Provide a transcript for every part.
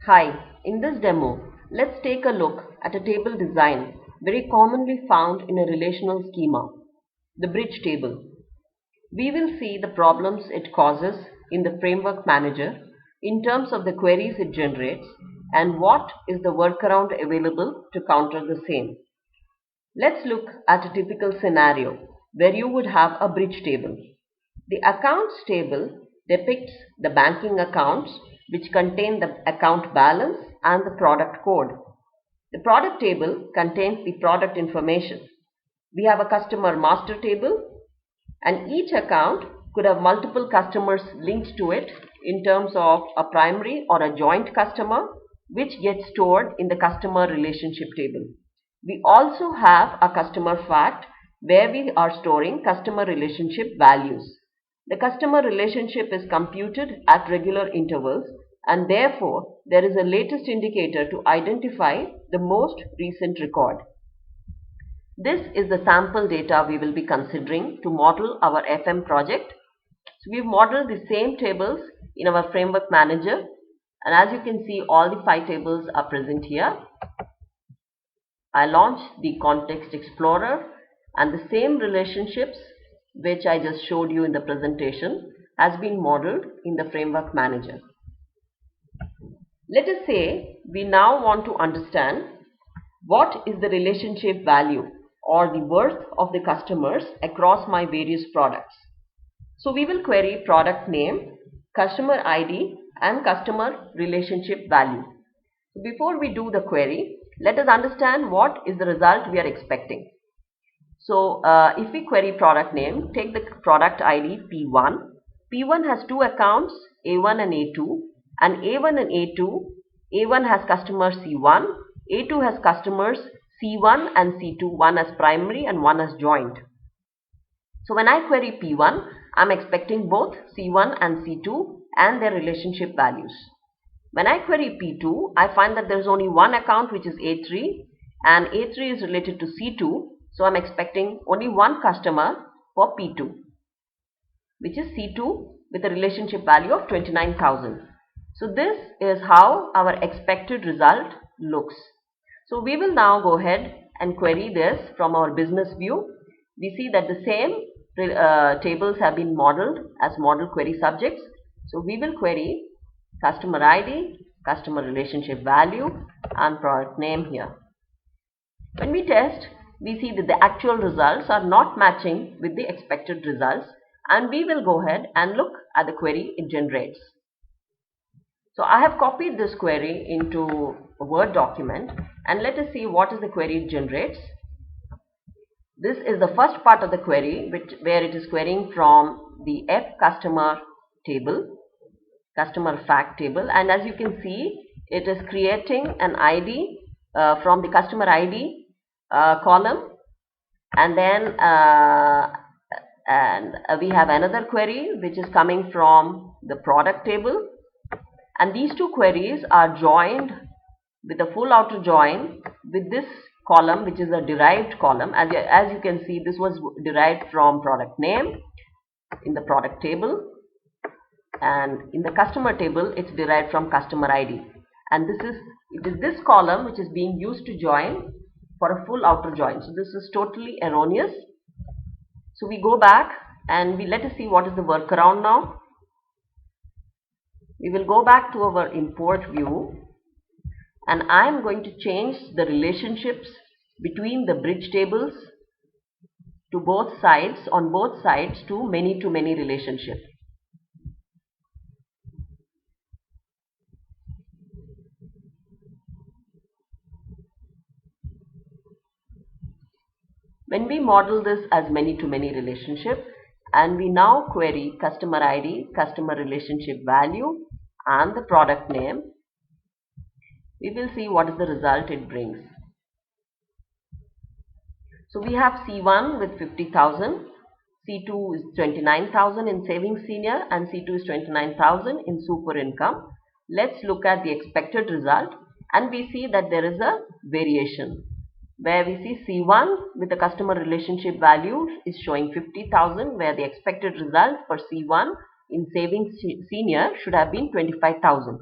Hi, in this demo, let's take a look at a table design very commonly found in a relational schema, the bridge table. We will see the problems it causes in the framework manager in terms of the queries it generates and what is the workaround available to counter the same. Let's look at a typical scenario where you would have a bridge table. The accounts table depicts the banking accounts which contain the account balance and the product code. The product table contains the product information. We have a customer master table, and each account could have multiple customers linked to it in terms of a primary or a joint customer which gets stored in the customer relationship table. We also have a customer fact where we are storing customer relationship values. The customer relationship is computed at regular intervals, and therefore there is a latest indicator to identify the most recent record. This is the sample data we will be considering to model our FM project. So we've modeled the same tables in our framework manager, and as you can see, all the 5 tables are present here. I launched the context explorer, and the same relationships which I just showed you in the presentation has been modeled in the framework manager. Let us say we now want to understand what is the relationship value or the worth of the customers across my various products. So we will query product name, customer ID and customer relationship value. Before we do the query, let us understand what is the result we are expecting. So if we query product name, take the product ID P1. P1 has 2 accounts, A1 and A2, and A1 and A2, A1 has customer C1, A2 has customers C1 and C2, one as primary and one as joint. So when I query P1, I am expecting both C1 and C2 and their relationship values. When I query P2, I find that there is only one account which is A3, and A3 is related to C2. So I'm expecting only one customer for P2, which is C2 with a relationship value of 29,000. So this is how our expected result looks. So we will now go ahead and query this from our business view. We see that the same tables have been modeled as model query subjects. So we will query customer ID, customer relationship value and product name here. When we test, we see that the actual results are not matching with the expected results, and we will go ahead and look at the query it generates. So I have copied this query into a Word document, and let us see what is the query it generates. This is the first part of the query where it is querying from the F customer table, customer fact table, and as you can see, it is creating an ID from the customer ID column, and then we have another query which is coming from the product table, and these two queries are joined with a full outer join with this column which is a derived column. As you can see, this was derived from product name in the product table, and in the customer table it's derived from customer ID, and it is this column which is being used to join for a full outer join. So this is totally erroneous. So we go back and let us see what is the workaround now. We will go back to our import view, and I am going to change the relationships between the bridge tables to both sides, on both sides, to many relationship. When we model this as many-to-many relationship, and we now query customer ID, customer relationship value and the product name, we will see what is the result it brings. So we have C1 with 50,000, C2 is 29,000 in savings senior, and C2 is 29,000 in super income. Let's look at the expected result, and we see that there is a variation, where we see C1 with the customer relationship value is showing 50,000, where the expected result for C1 in savings senior should have been 25,000.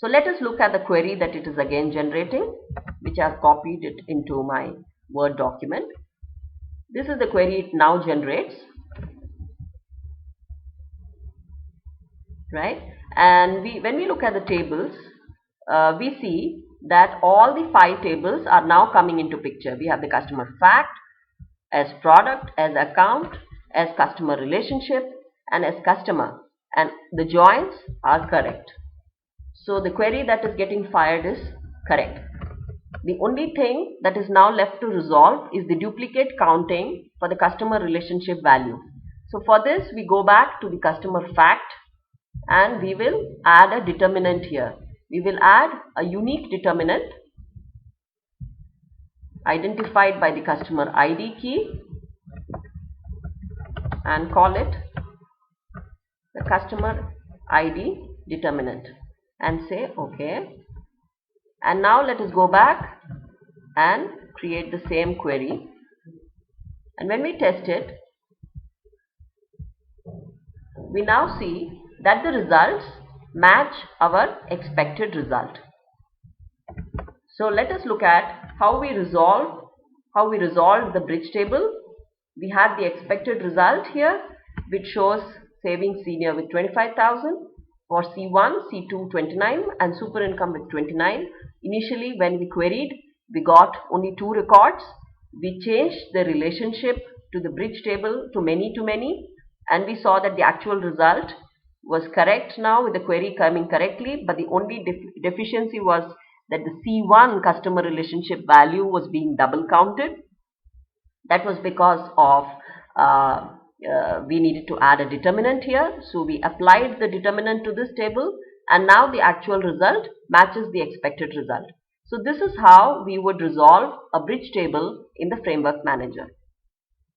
So let us look at the query that it is again generating, which I have copied it into my Word document. This is the query it now generates, right? And when we look at the tables, we see that all the 5 tables are now coming into picture. We have the customer fact, as product, as account, as customer relationship, and as customer, and the joins are correct. So the query that is getting fired is correct. The only thing that is now left to resolve is the duplicate counting for the customer relationship value. So for this, we go back to the customer fact and we will add a determinant here. We will add a unique determinant identified by the customer ID key and call it the customer ID determinant and say OK. And now let us go back and create the same query, and when we test it, we now see that the results match our expected result. So let us look at how we resolved the bridge table. We had the expected result here, which shows savings senior with 25,000 for C1, C2 29 and super income with 29. Initially when we queried, we got only 2 records. We changed the relationship to the bridge table to many to many, and we saw that the actual result was correct now with the query coming correctly, but the only deficiency was that the C1 customer relationship value was being double counted. That was because of we needed to add a determinant here. So we applied the determinant to this table, and now the actual result matches the expected result. So this is how we would resolve a bridge table in the Framework Manager.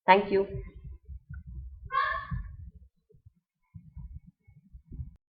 Thank you.